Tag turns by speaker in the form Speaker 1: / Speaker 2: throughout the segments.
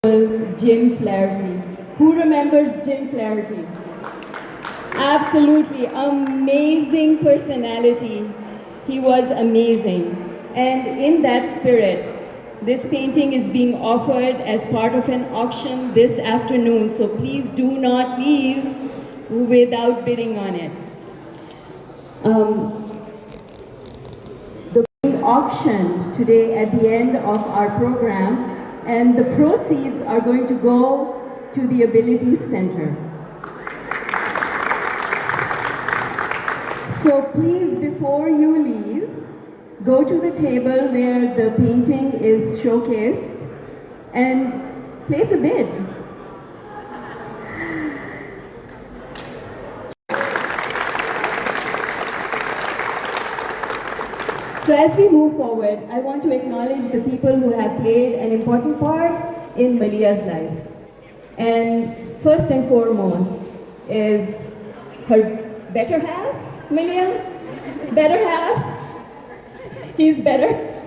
Speaker 1: was Jim Flaherty. Who remembers Jim Flaherty? Absolutely amazing personality. He was amazing. And in that spirit, this painting is being offered as part of an auction this afternoon. So please do not leave without bidding on it. The auction today at the end of our program, and the proceeds are going to go to the Ability Center. So please, before you leave, go to the table where the painting is showcased and place a bid. So as we move forward, I want to acknowledge the people who have played an important part in Maleeha's life. And first and foremost is her better half, Maleeha? Better half? He's better?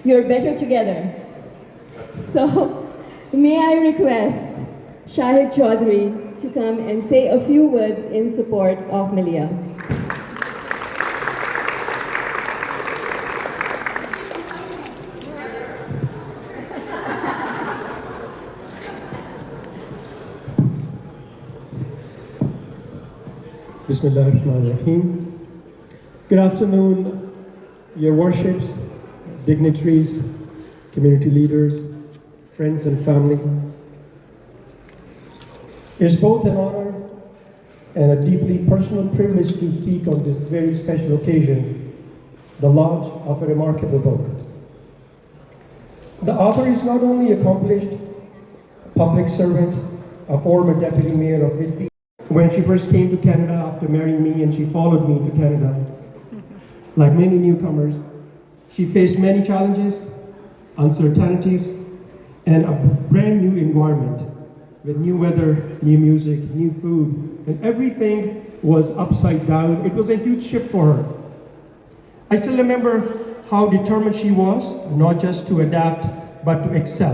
Speaker 1: You're better together. So may I request Shahid Chaudhry to come and say a few words in support of Maleeha.
Speaker 2: Bismillahirrahmanirrahim. Good afternoon, your worships, dignitaries, community leaders, friends and family. It's both an honor and a deeply personal privilege to speak on this very special occasion, the launch of a remarkable book. The author is not only accomplished public servant, a former deputy mayor of Whitby. When she first came to Canada after marrying me and she followed me to Canada, like many newcomers, she faced many challenges, uncertainties, and a brand new environment with new weather, new music, new food, and everything was upside down. It was a huge shift for her. I still remember how determined she was, not just to adapt, but to excel.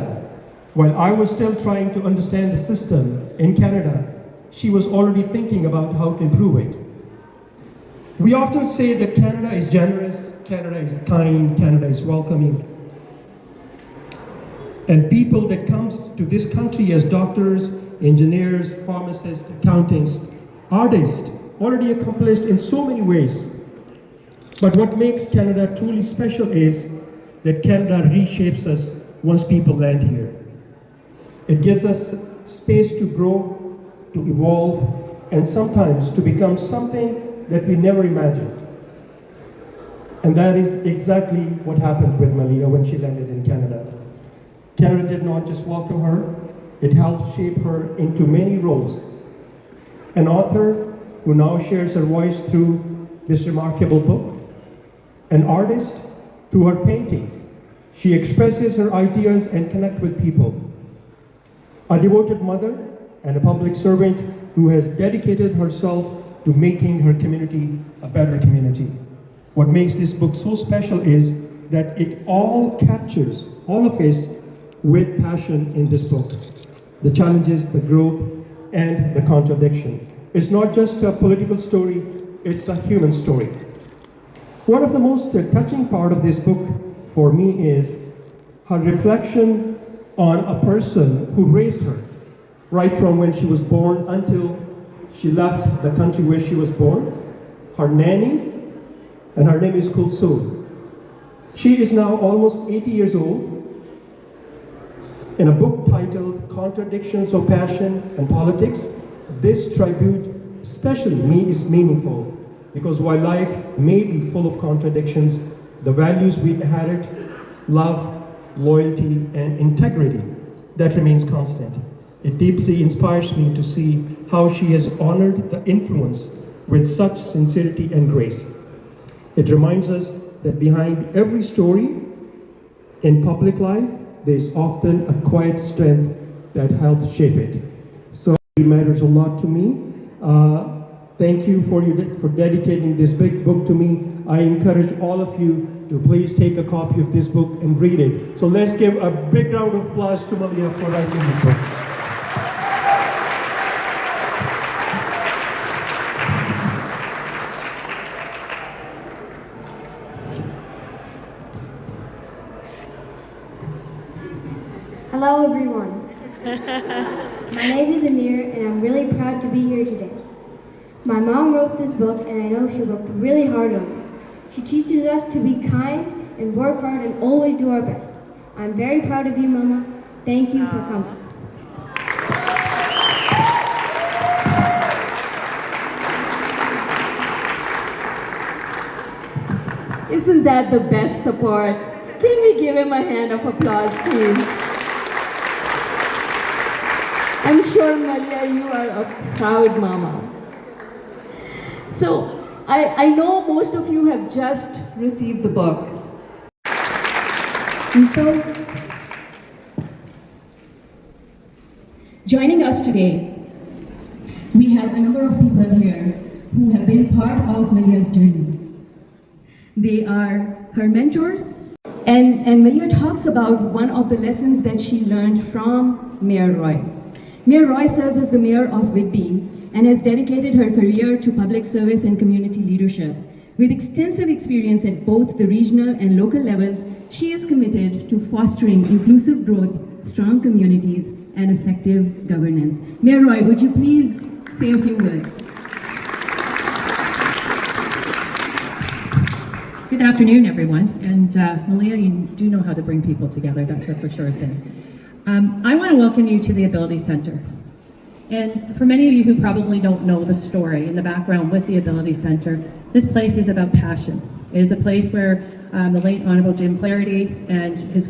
Speaker 2: While I was still trying to understand the system in Canada, she was already thinking about how to improve it. We often say that Canada is generous, Canada is kind, Canada is welcoming. And people that comes to this country as doctors, engineers, pharmacists, accountants, artists, already accomplished in so many ways. But what makes Canada truly special is that Canada reshapes us once people land here. It gives us space to grow, to evolve, and sometimes to become something that we never imagined. And that is exactly what happened with Maleeha when she landed in Canada. Canada did not just welcome her, it helped shape her into many roles. An author who now shares her voice through this remarkable book, an artist through her paintings. She expresses her ideas and connects with people. A devoted mother and a public servant who has dedicated herself to making her community a better community. What makes this book so special is that it all captures all of us with passion in this book. The challenges, the growth, and the contradiction. It's not just a political story, it's a human story. One of the most touching part of this book for me is her reflection on a person who raised her, right from when she was born until she left the country where she was born, her nanny, and her name is Kulsum. She is now almost 80 years old. In a book titled Contradictions of Passion and Politics, this tribute, especially me, is meaningful because while life may be full of contradictions, the values we inherit, love, loyalty, and integrity, that remains constant. It deeply inspires me to see how she has honored the influence with such sincerity and grace. It reminds us that behind every story in public life, there is often a quiet strength that helps shape it. So it matters a lot to me. Thank you for dedicating this big book to me. I encourage all of you to please take a copy of this book and read it. So let's give a big round of applause to Maleeha for writing this book.
Speaker 3: Hello everyone. My name is Amir and I'm really proud to be here today. My mom wrote this book and I know she worked really hard on it. She teaches us to be kind and work hard and always do our best. I'm very proud of you, Mama. Thank you for coming.
Speaker 1: Isn't that the best support? Can we give him a hand of applause, please? I'm sure, Maleeha, you are a proud mama. So, I know most of you have just received the book. And so, joining us today, we have a number of people here who have been part of Maleeha's journey. They are her mentors, and Maleeha talks about one of the lessons that she learned from Mayor Roy. Mayor Roy serves as the mayor of Whitby and has dedicated her career to public service and community leadership. With extensive experience at both the regional and local levels, she is committed to fostering inclusive growth, strong communities, and effective governance. Mayor Roy, would you please say a few words?
Speaker 4: Good afternoon, everyone. And Maleeha, you do know how to bring people together. That's a for sure thing. I want to welcome you to the Ability Center. And for many of you who probably don't know the story and the background with the Ability Center, this place is about passion. It is a place where the late Honorable Jim Flaherty and his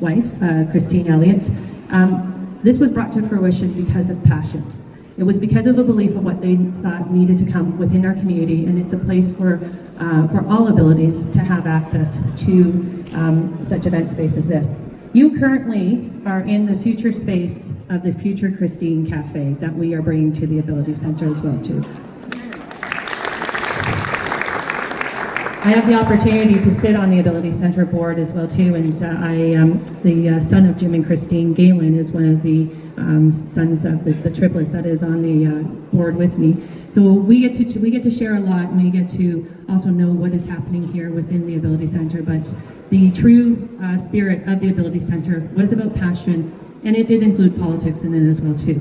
Speaker 4: wife, Christine Elliott, this was brought to fruition because of passion. It was because of a belief of what they thought needed to come within our community, and it's a place for all abilities to have access to such event space as this. You currently are in the future space of the Future Christine Cafe that we are bringing to the Ability Center as well too. I have the opportunity to sit on the Ability Center board as well too, and the son of Jim and Christine, Galen, is one of the sons of the triplets that is on the board with me. So we get to share a lot, and we get to also know what is happening here within the Ability Center. But the true spirit of the Ability Center was about passion, and it did include politics in it as well too.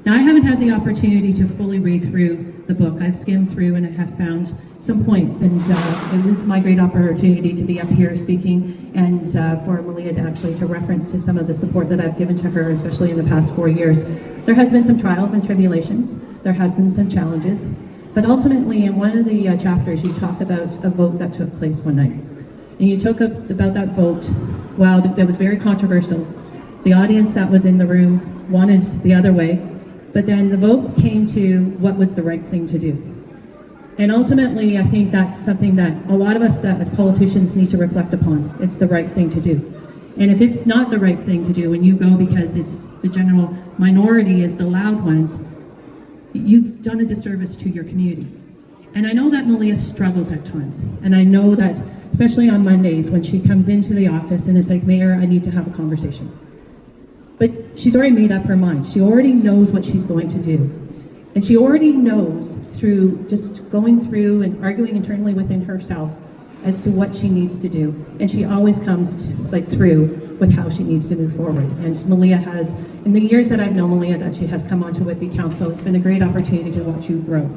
Speaker 4: Now, I haven't had the opportunity to fully read through the book. I've skimmed through and I have found some points, and it was my great opportunity to be up here speaking, and for Maleeha to actually to reference to some of the support that I've given to her, especially in the past 4 years. There has been some trials and tribulations, there has been some challenges, but ultimately in one of the chapters you talk about a vote that took place one night. And you talk about that vote, while that was very controversial. The audience that was in the room wanted the other way, but then the vote came to what was the right thing to do. And ultimately, I think that's something that a lot of us as politicians need to reflect upon. It's the right thing to do. And if it's not the right thing to do, and you go because it's the general minority is the loud ones, you've done a disservice to your community. And I know that Maleeha struggles at times. And I know that, especially on Mondays, when she comes into the office and it's like, Mayor, I need to have a conversation. But she's already made up her mind. She already knows what she's going to do. And she already knows through just going through and arguing internally within herself as to what she needs to do. And she always comes through with how she needs to move forward. And Maleeha has, in the years that I've known Maleeha, that she has come onto Whitby Council, it's been a great opportunity to watch you grow.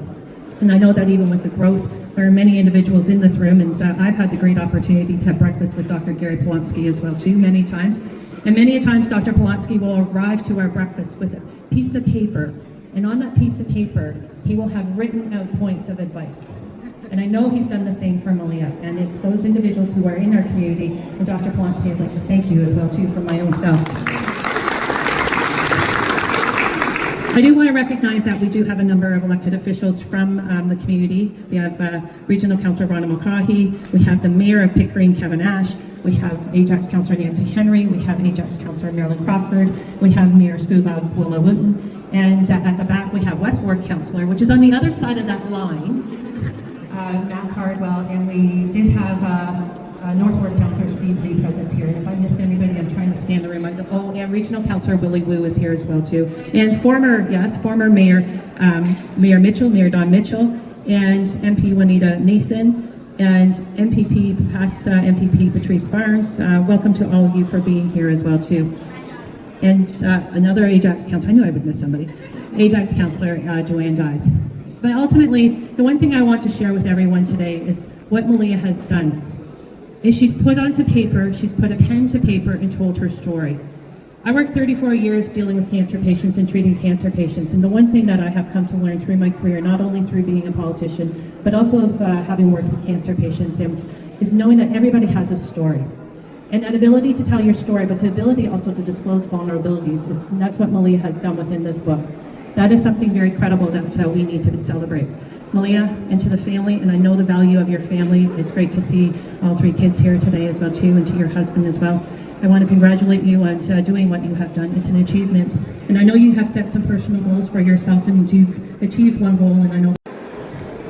Speaker 4: And I know that even with the growth, there are many individuals in this room, and I've had the great opportunity to have breakfast with Dr. Gary Polonsky as well too, many times. And many a times Dr. Polonsky will arrive to our breakfast with a piece of paper, and on that piece of paper, he will have written out points of advice. And I know he's done the same for Maleeha, and it's those individuals who are in our community, and Dr. Polonsky, I'd like to thank you as well too for my own self. I do want to recognize that we do have a number of elected officials from the community. We have Regional Councillor Rhonda Mulcahy, we have the Mayor of Pickering, Kevin Ash, we have Ajax Councillor Nancy Henry, we have Ajax Councillor Marilyn Crawford, we have Mayor Scooba Willow Wooten, and at the back we have West Ward Councillor, which is on the other side of that line, Matt Cardwell, and we did have North Ward Councillor Steve Lee present here. And if I miss anybody, I'm trying to scan the room. And Regional Councillor Willie Wu is here as well too. And former Mayor Mayor Mitchell, Mayor Don Mitchell, and MP Juanita Nathan, and past MPP Patrice Barnes. Welcome to all of you for being here as well too. And another Ajax councillor, I knew I would miss somebody, Ajax councillor Joanne Dyes. But ultimately, the one thing I want to share with everyone today is what Maleeha has done. Is she's put onto paper, she's put a pen to paper and told her story. I worked 34 years dealing with cancer patients and treating cancer patients, and the one thing that I have come to learn through my career, not only through being a politician, but also having worked with cancer patients, is knowing that everybody has a story. And that ability to tell your story, but the ability also to disclose vulnerabilities, that's what Maleeha has done within this book. That is something very credible that we need to celebrate. Maleeha, and to the family, and I know the value of your family. It's great to see all 3 kids here today as well too, and to your husband as well. I want to congratulate you on doing what you have done. It's an achievement. And I know you have set some personal goals for yourself, and you've achieved one goal, and I know.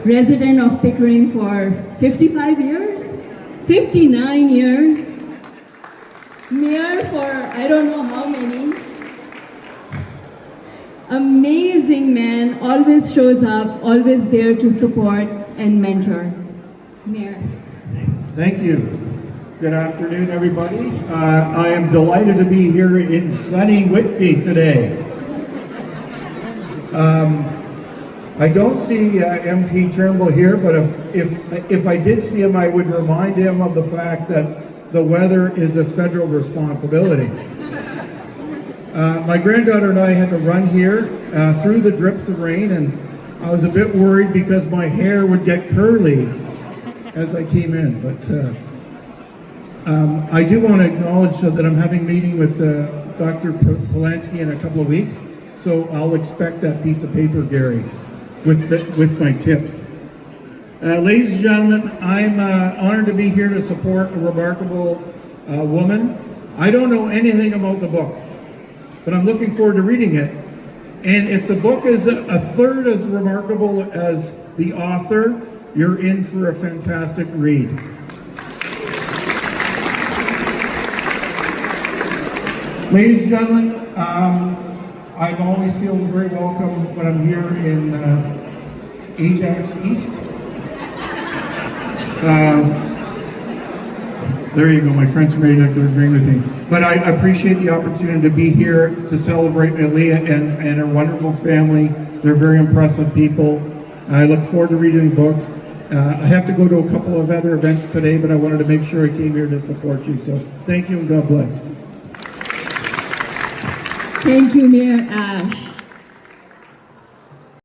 Speaker 1: Resident of Pickering for 55 years, 59 years, mayor for I don't know how many. Amazing man, always shows up, always there to support and mentor. Mayor.
Speaker 5: Thank you. Good afternoon, everybody. I am delighted to be here in sunny Whitby today. I don't see MP Turnbull here, but if I did see him, I would remind him of the fact that the weather is a federal responsibility. My granddaughter and I had to run here through the drips of rain, and I was a bit worried because my hair would get curly as I came in, but I do want to acknowledge that I'm having a meeting with Dr. Polanski in a couple of weeks, so I'll expect that piece of paper, Gary, with my tips. Ladies and gentlemen, I'm honored to be here to support a remarkable woman. I don't know anything about the book, but I'm looking forward to reading it. And if the book is a third as remarkable as the author, you're in for a fantastic read. Ladies and gentlemen, I've always feel very welcome when I'm here in Ajax East. There you go, my friends from Ajax are agreeing with me. But I appreciate the opportunity to be here to celebrate Maleeha and her wonderful family. They're very impressive people. I look forward to reading the book. I have to go to a couple of other events today, but I wanted to make sure I came here to support you. So thank you and God bless.
Speaker 1: Thank you, Mayor Ash.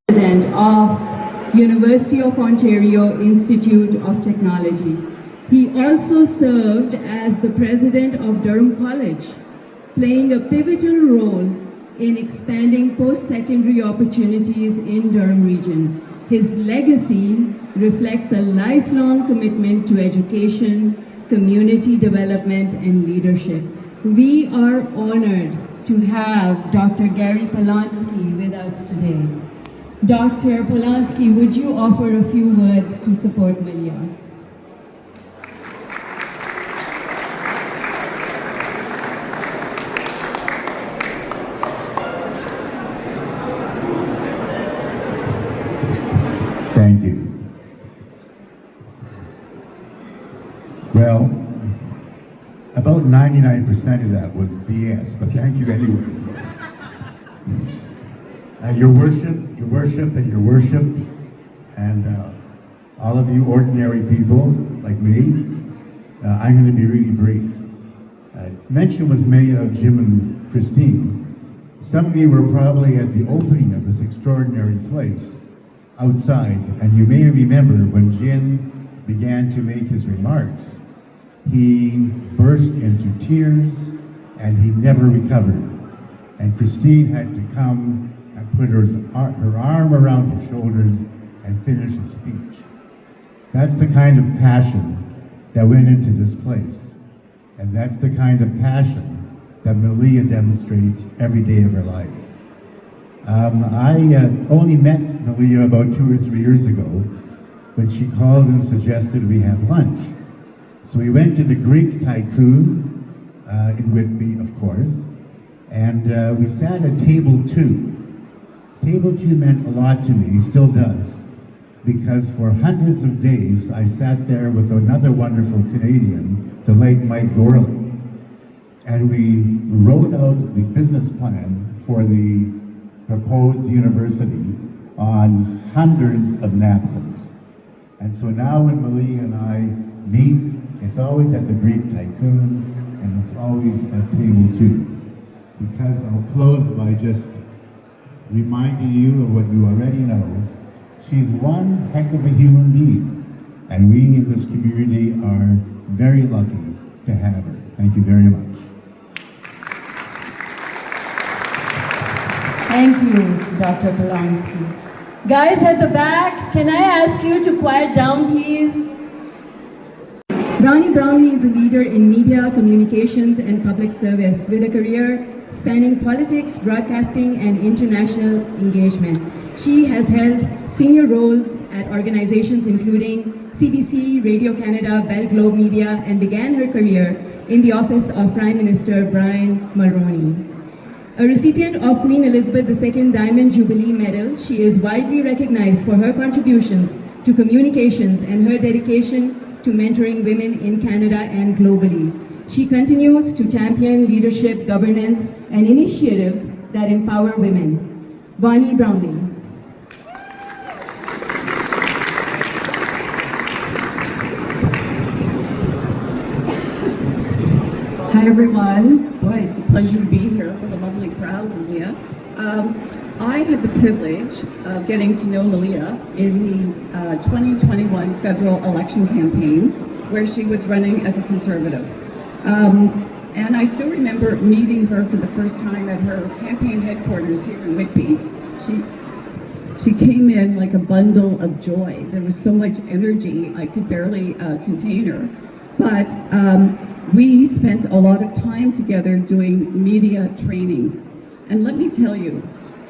Speaker 1: President of University of Ontario Institute of Technology. He also served as the president of Durham College, playing a pivotal role in expanding post-secondary opportunities in Durham region. His legacy reflects a lifelong commitment to education, community development, and leadership. We are honored to have Dr. Gary Polanski with us today. Dr. Polanski, would you offer a few words to support Maleeha?
Speaker 6: Thank you. Well, about 99% of that was BS, but thank you anyway. Your worship, and all of you ordinary people like me, I'm going to be really brief. Mention was made of Jim and Christine. Some of you were probably at the opening of this extraordinary place outside, and you may remember when Jim began to make his remarks, he burst into tears and he never recovered. And Christine had to come and put her arm around his shoulders and finish his speech. That's the kind of passion that went into this place. And that's the kind of passion that Maleeha demonstrates every day of her life. I only met Maleeha about 2 or 3 years ago when she called and suggested we have lunch. So we went to the Greek Tycoon in Whitby, of course, and we sat at table 2. Table 2 meant a lot to me, still does, because for hundreds of days I sat there with another wonderful Canadian, the late Mike Gorley, and we wrote out the business plan for the proposed university on hundreds of napkins. And so now when Maleeha and I meet, it's always at the Greek Tycoon, and it's always at table 2. Because I'll close by just reminding you of what you already know. She's one heck of a human being, and we in this community are very lucky to have her. Thank you very much.
Speaker 1: Thank you, Dr. Polanski. Guys at the back, can I ask you to quiet down, please? Brownie Brownlee is a leader in media, communications, and public service with a career spanning politics, broadcasting, and international engagement. She has held senior roles at organizations including CBC, Radio Canada, Bell Globe Media, and began her career in the office of Prime Minister Brian Mulroney. A recipient of Queen Elizabeth II Diamond Jubilee Medal, she is widely recognized for her contributions to communications and her dedication to mentoring women in Canada and globally. She continues to champion leadership, governance, and initiatives that empower women. Bonnie Brownlee.
Speaker 7: Hi everyone. Boy, it's a pleasure to be here. What a lovely crowd, Maleeha. I had the privilege of getting to know Maleeha in the 2021 federal election campaign, where she was running as a Conservative. And I still remember meeting her for the first time at her campaign headquarters here in Whitby. She came in like a bundle of joy. There was so much energy, I could barely contain her. But we spent a lot of time together doing media training. And let me tell you,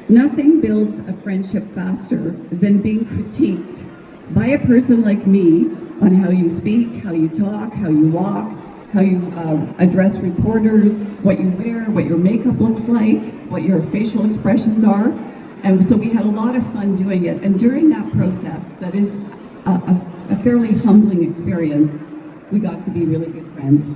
Speaker 7: nothing builds a friendship faster than being critiqued by a person like me on how you speak, how you talk, how you walk, how you address reporters, what you wear, what your makeup looks like, what your facial expressions are. And so we had a lot of fun doing it. And during that process, that is a fairly humbling experience, we got to be really good friends.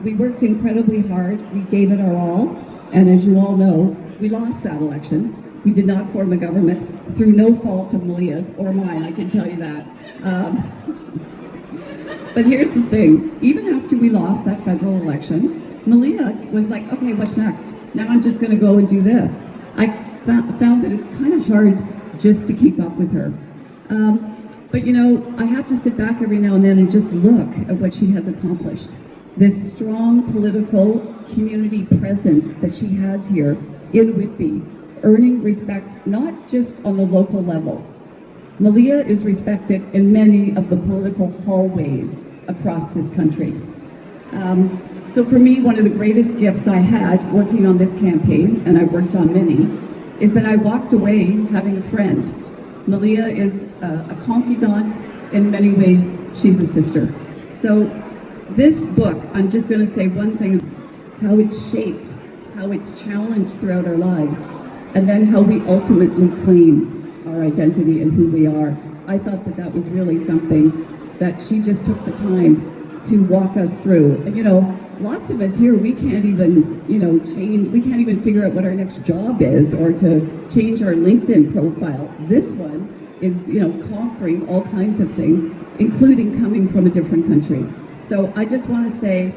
Speaker 7: We worked incredibly hard, we gave it our all, and as you all know, we lost that election. We did not form a government through no fault of Maleeha's or mine, I can tell you that. But here's the thing, even after we lost that federal election, Maleeha was like, okay, what's next? Now I'm just gonna go and do this. I found that it's kind of hard just to keep up with her. But you know, I have to sit back every now and then and just look at what she has accomplished. This strong political community presence that she has here in Whitby, earning respect not just on the local level. Maleeha is respected in many of the political hallways across this country. So for me, one of the greatest gifts I had working on this campaign, and I've worked on many, is that I walked away having a friend. Maleeha is a confidant. In many ways, she's a sister. So this book, I'm just going to say one thing, how it's shaped, how it's challenged throughout our lives, and then how we ultimately claim our identity and who we are. I thought that that was really something that she just took the time to walk us through. And, you know, lots of us here, we can't even, change, we can't even figure out what our next job is or to change our LinkedIn profile. This one is, conquering all kinds of things, including coming from a different country. So I just want to say,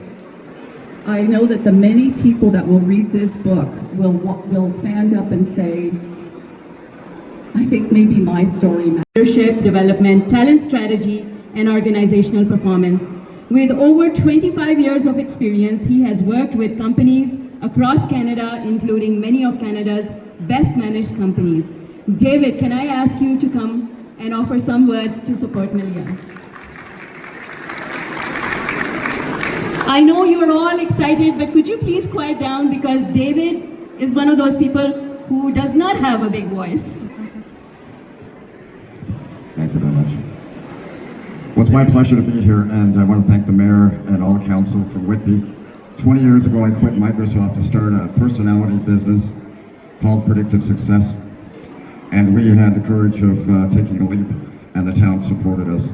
Speaker 7: I know that the many people that will read this book will stand up and say, I think maybe my story matters.
Speaker 1: Leadership, development, talent strategy, and organizational performance. With over 25 years of experience, he has worked with companies across Canada, including many of Canada's best managed companies. David, can I ask you to come and offer some words to support Maleeha? I know you're all excited, but could you please quiet down, because David is one of those people who does not have a big voice.
Speaker 8: Thank you very much. Well, it's my pleasure to be here, and I want to thank the mayor and all the council from Whitby. 20 years ago, I quit Microsoft to start a personality business called Predictive Success, and we had the courage of taking a leap, and the town supported us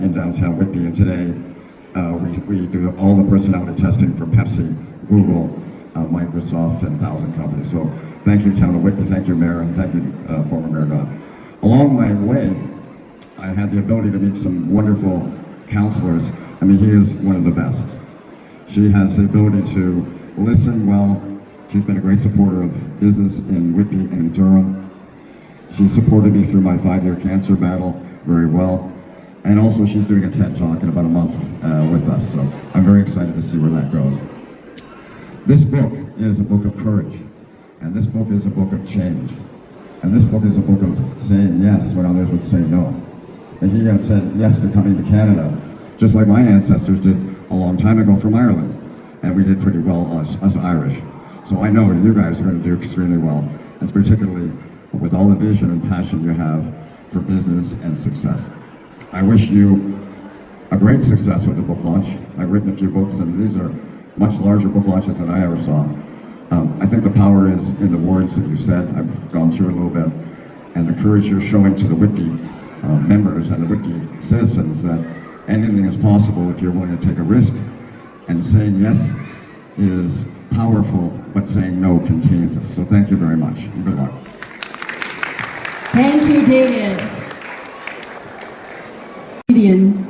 Speaker 8: in downtown Whitby, and today we do all the personality testing for Pepsi, Google, Microsoft, and 1,000 companies. So thank you, town of Whitby, thank you, mayor, and thank you, former Mayor Dodd. Along my way, I had the ability to meet some wonderful counselors. I mean, he is one of the best. She has the ability to listen well. She's been a great supporter of business in Whitby and in Durham. She supported me through my 5-year cancer battle very well. And also she's doing a TED Talk in about a month with us. So I'm very excited to see where that goes. This book is a book of courage. And this book is a book of change. And this book is a book of saying yes when others would say no. And he has said yes to coming to Canada, just like my ancestors did a long time ago from Ireland. And we did pretty well, us Irish. So I know you guys are going to do extremely well, and particularly with all the vision and passion you have for business and success. I wish you a great success with the book launch. I've written a few books, and these are much larger book launches than I ever saw. I think the power is in the words that you said. I've gone through it a little bit, and the courage you're showing to the Whitby members and the Whitby citizens that anything is possible if you're willing to take a risk. And saying yes is powerful, but saying no can change us. So thank you very much, and good luck.
Speaker 1: Thank you, David. Gideon,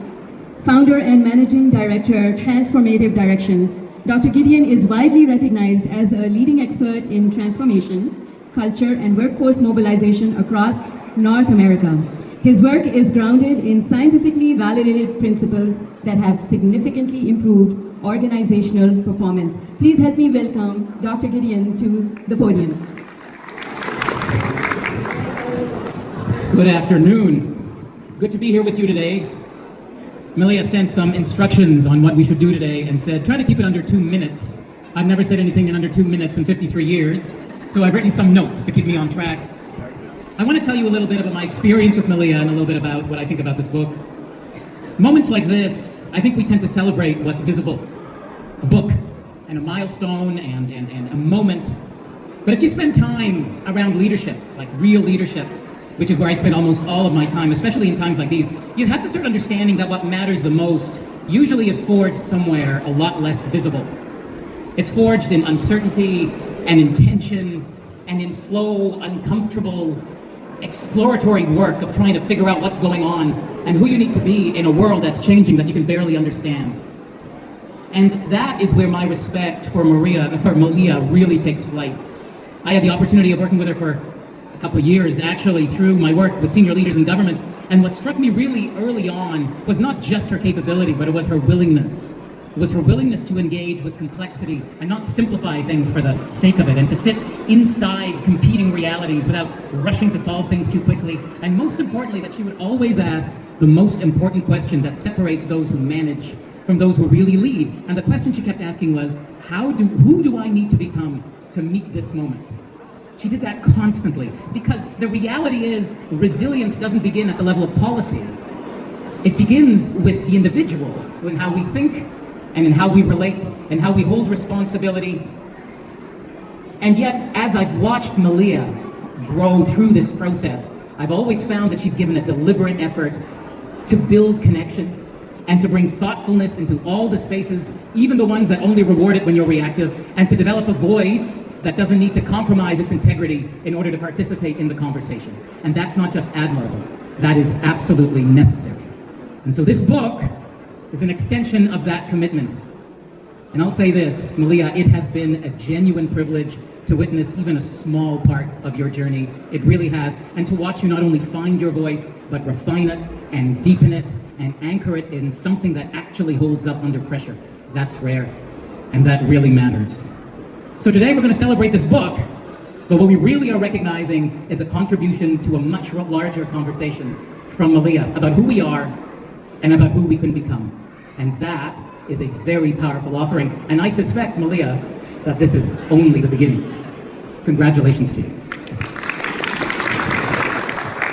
Speaker 1: founder and managing director, Transformative Directions. Dr. Gideon is widely recognized as a leading expert in transformation, culture, and workforce mobilization across North America. His work is grounded in scientifically validated principles that have significantly improved organizational performance. Please help me welcome Dr. Gideon to the podium.
Speaker 9: Good afternoon. Good to be here with you today. Maleeha sent some instructions on what we should do today and said, try to keep it under 2 minutes. I've never said anything in under 2 minutes in 53 years, so I've written some notes to keep me on track. I want to tell you a little bit about my experience with Maleeha and a little bit about what I think about this book. Moments like this, I think we tend to celebrate what's visible. A book, and a milestone, and a moment. But if you spend time around leadership, like real leadership, which is where I spend almost all of my time, especially in times like these, you have to start understanding that what matters the most usually is forged somewhere a lot less visible. It's forged in uncertainty, and in tension, and in slow, uncomfortable, exploratory work of trying to figure out what's going on and who you need to be in a world that's changing that you can barely understand. And that is where my respect for Maleeha really takes flight. I had the opportunity of working with her for a couple of years, actually, through my work with senior leaders in government. And what struck me really early on was not just her capability, but it was her willingness. It was her willingness to engage with complexity and not simplify things for the sake of it, and to sit inside competing realities without rushing to solve things too quickly. And most importantly, that she would always ask the most important question that separates those who manage from those who really lead. And the question she kept asking was, who do I need to become to meet this moment? She did that constantly, because the reality is resilience doesn't begin at the level of policy. It begins with the individual, in how we think, and in how we relate, and how we hold responsibility. And yet, as I've watched Maleeha grow through this process, I've always found that she's given a deliberate effort to build connection and to bring thoughtfulness into all the spaces, even the ones that only reward it when you're reactive, and to develop a voice that doesn't need to compromise its integrity in order to participate in the conversation. And that's not just admirable, that is absolutely necessary. And so this book is an extension of that commitment. And I'll say this, Maleeha, it has been a genuine privilege to witness even a small part of your journey. It really has. And to watch you not only find your voice, but refine it and deepen it and anchor it in something that actually holds up under pressure. That's rare, and that really matters. So today we're going to celebrate this book, but what we really are recognizing is a contribution to a much larger conversation from Maleeha about who we are and about who we can become. And that is a very powerful offering. And I suspect, Maleeha, that this is only the beginning. Congratulations to you.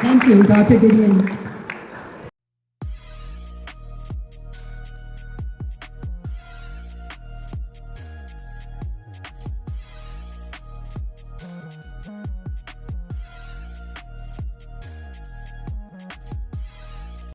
Speaker 1: Thank you, Dr. Gideon.
Speaker 10: heart on.